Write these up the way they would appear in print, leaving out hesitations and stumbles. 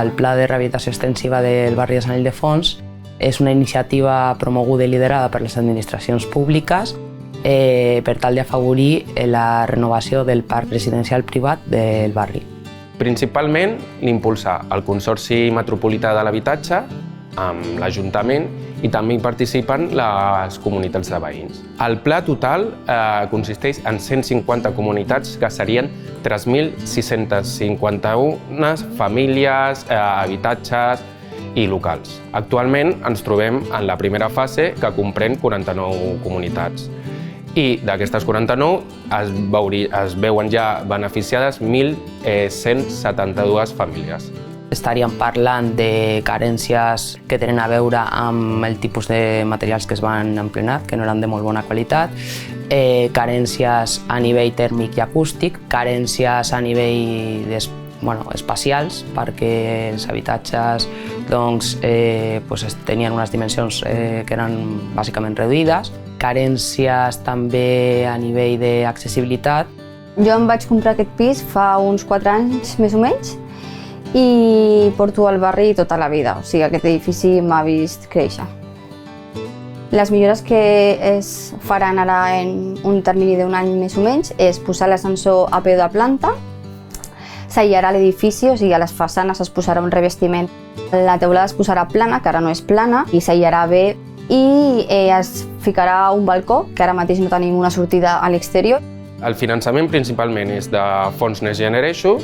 El Pla de Rehabilitació Extensiva del barri de Sant Ildefons és una iniciativa promoguda i liderada per les administracions públiques per tal d'afavorir la renovació del parc residencial privat del barri. Principalment l'impulsa el Consorci Metropolità de l'Habitatge amb l'Ajuntament i també hi participen les comunitats de veïns. El pla total consisteix en 150 comunitats que serien 3.651 famílies, habitatges i locals. Actualment ens trobem en la primera fase que comprèn 49 comunitats. I d'aquestes 49 es veuen ja beneficiades 1.172 famílies. Estaríem parlant de carències que tenen a veure amb el tipus de materials que es van emplenar, que no eren de molt bona qualitat, carències a nivell tèrmic i acústic, carències a nivell espacials, perquè els habitatges tenien unes dimensions que eren bàsicament reduïdes, carències també a nivell d'accessibilitat. Jo em vaig comprar aquest pis fa uns 4 anys, més o menys, i porto al barri tota la vida, o sigui, aquest edifici m'ha vist créixer. Les millores que es faran ara en un termini d'un any més o menys és posar l'ascensor a peu de planta, s'aïllarà l'edifici, o sigui, a les façanes es posarà un revestiment, la teulada es posarà plana, que ara no és plana, i s'aïllarà bé, i es ficarà un balcó, que ara mateix no tenim una sortida a l'exterior. El finançament principalment és de fons Next Generation.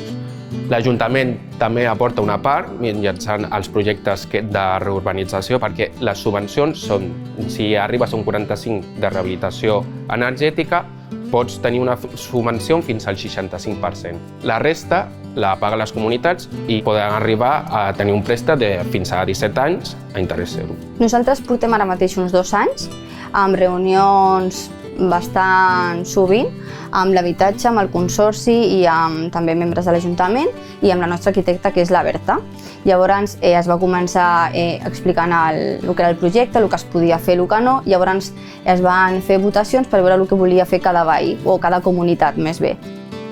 L'Ajuntament també aporta una part mitjançant els projectes de reurbanització perquè les subvencions són, si arribes a un 45 de rehabilitació energètica, pots tenir una subvenció fins al 65%. La resta la paguen les comunitats i poden arribar a tenir un préstec de fins a 17 anys a interès zero. Nosaltres portem ara mateix uns 2 anys amb reunions bastant sovint amb l'habitatge, amb el Consorci i amb també membres de l'Ajuntament i amb la nostra arquitecta, que és la Berta. Llavors es va començar explicant el que era el projecte, el que es podia fer, el que no. Llavors es van fer votacions per veure el que volia fer cada veí, o cada comunitat, més bé.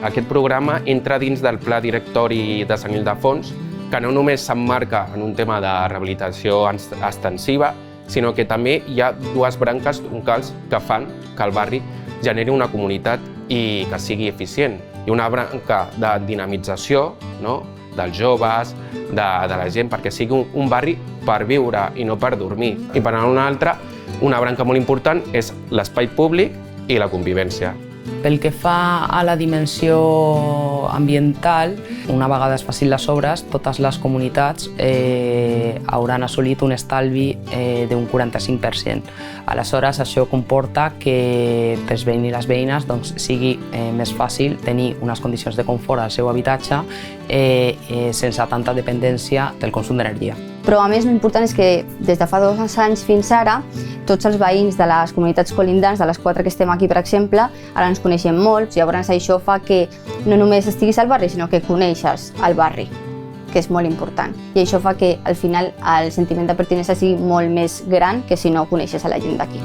Aquest programa entra dins del Pla Directori de Sant Ildefons, que no només s'emmarca en un tema de rehabilitació extensiva, sinó que també hi ha 2 branques troncals que fan que el barri generi una comunitat i que sigui eficient. Hi ha una branca de dinamització, dels joves, de la gent, perquè sigui un barri per viure i no per dormir. I per una altra, una branca molt important és l'espai públic i la convivència. Pel que fa a la dimensió ambiental, una vegada es facin les obres, totes les comunitats hauran assolit un estalvi d'un 45%. Aleshores, això comporta que pels veïns i les veïnes sigui més fàcil tenir unes condicions de confort al seu habitatge sense tanta dependència del consum d'energia. Però a més, l'important és que des de fa 2 anys fins ara, tots els veïns de les comunitats colindants, de les 4 que estem aquí, per exemple, ara ens coneixem molts, llavors això fa que no només estiguis al barri, sinó que coneixes el barri, que és molt important. I això fa que al final el sentiment de pertinença sigui molt més gran que si no coneixes a la gent d'aquí.